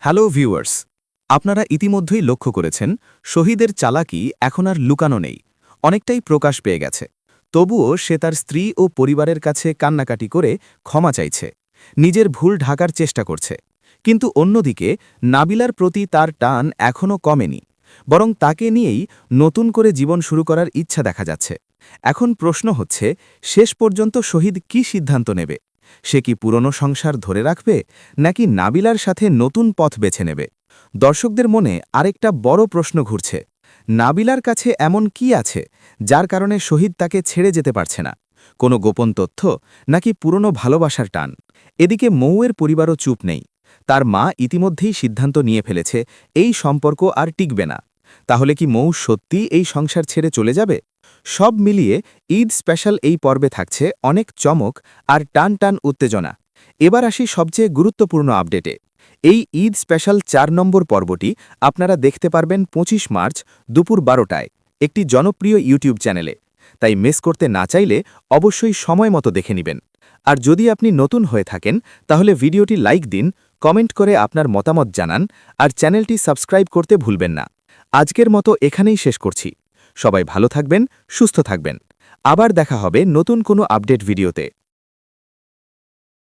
Hello viewers, আপনারা ইতিমধ্যেই লক্ষ্য করেছেন শহীদের চালাকি এখন আর লুকানো নেই, অনেকটাই প্রকাশ পেয়ে গেছে। তবুও সে তার স্ত্রী ও পরিবারের কাছে কান্নাকাটি করে ক্ষমা চাইছে, নিজের ভুল ঢাকার চেষ্টা করছে। কিন্তু অন্যদিকে নাবিলার প্রতি তার টান এখনও কমেনি, বরং তাকে নিয়েই নতুন করে জীবন শুরু করার ইচ্ছা দেখা যাচ্ছে। এখন প্রশ্ন হচ্ছে, শেষ পর্যন্ত শহীদ কি সিদ্ধান্ত নেবে? সে কি পুরনো সংসার ধরে রাখবে, নাকি নাবিলার সাথে নতুন পথ বেছে নেবে? দর্শকদের মনে আরেকটা বড় প্রশ্ন ঘুরছে, নাবিলার কাছে এমন কি আছে যার কারণে শহীদ তাকে ছেড়ে যেতে পারছে না? কোনো গোপন তথ্য, নাকি পুরনো ভালোবাসার টান? এদিকে মৌয়ের পরিবারও চুপ নেই। তার মা ইতিমধ্যেই সিদ্ধান্ত নিয়ে ফেলেছে এই সম্পর্ক আর টিকবে না। তাহলে কি মৌ সত্যি এই সংসার ছেড়ে চলে যাবে? সব মিলিয়ে ঈদ স্পেশাল এই পর্বে থাকছে অনেক চমক আর টান টান উত্তেজনা। এবার আসি সবচেয়ে গুরুত্বপূর্ণ আপডেটে। এই ঈদ স্পেশাল ৪ নম্বর পর্বটি আপনারা দেখতে পারবেন ২৫ মার্চ দুপুর ১২টায় একটি জনপ্রিয় ইউটিউব চ্যানেলে। তাই মিস করতে না চাইলে অবশ্যই সময় মতো দেখে নেবেন। আর যদি আপনি নতুন হয়ে থাকেন তাহলে ভিডিওটি লাইক দিন, কমেন্ট করে আপনার মতামত জানান, আর চ্যানেলটি সাবস্ক্রাইব করতে ভুলবেন না। আজকের মতো এখানেই শেষ করছি। সবাই ভালো থাকবেন, সুস্থ থাকবেন। আবার দেখা হবে নতুন কোনো আপডেট ভিডিওতে।